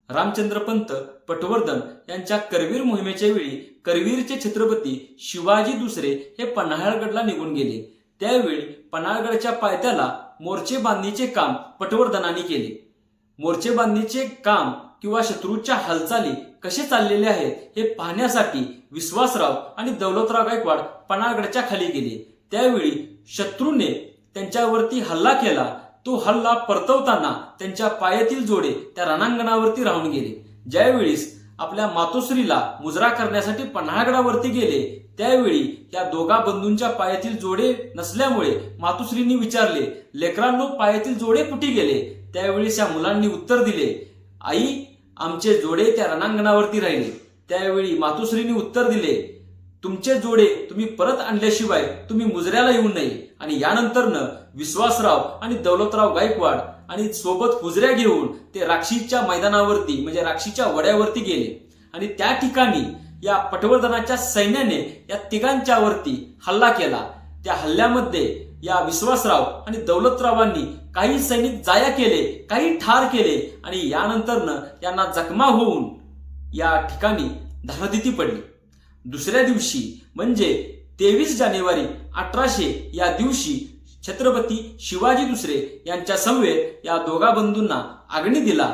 रामचंद्रपंत पटवर्धन यांच्या करवीर मोहिमेच्या वेळी करवीरचे छत्रपती शिवाजी दुसरे हे पन्हाळगडला निघून गेले। त्यावेळी पन्हाळगडच्या पायथ्याला मोर्चे बांधणीचे काम पटवर्धनांनी केले। मोर्चे बांधणीचे काम किंवा शत्रूच्या हालचाली कसे चाललेले आहेत हे पाहण्यासाठी विश्वासराव आणि दौलतराव गायकवाड पन्हाळगडच्या खाली गेले। त्यावेळी शत्रूने त्यांच्यावरती हल्ला केला। तो हल्ला परतवताना त्यांच्या पायातील जोडे त्या रणांगणावरती राहून गेले। ज्यावेळीस आपल्या मातोश्रीला मुजरा करण्यासाठी पन्हाळगडावरती गेले त्यावेळी या दोघा बंधूंच्या पायातील जोडे नसल्यामुळे मातोश्रींनी विचारले, लेकरांनो पायातील जोडे कुठे गेले? त्यावेळी त्या मुलांनी उत्तर दिले, आई आमचे जोडे त्या रणांगणावरती राहिले। त्यावेळी मातोश्रींनी उत्तर दिले, तुमचे जोडे तुम्ही परत आणल्याशिवाय तुम्ही मुजऱ्याला येऊ नये। आणि यानंतरनं विश्वासराव आणि दौलतराव गायकवाड आणि सोबत हुजऱ्या घेऊन ते राक्षीच्या मैदानावरती म्हणजे राक्षीच्या वड्यावरती गेले आणि त्या ठिकाणी या पटवर्धनाच्या सैन्याने या तिघांच्यावरती हल्ला केला। त्या हल्ल्यामध्ये या विश्वासराव आणि दौलतरावांनी काही सैनिक जाया केले, काही ठार केले आणि यानंतरनं यांना जखमा होऊन या ठिकाणी धरणदिती पडली। दुसऱ्या दिवशी म्हणजे 23 जानेवारी 1800 या दिवशी छत्रपती शिवाजी दुसरे यांच्या समवेत या दोघा बंधूंना अग्नी दिला।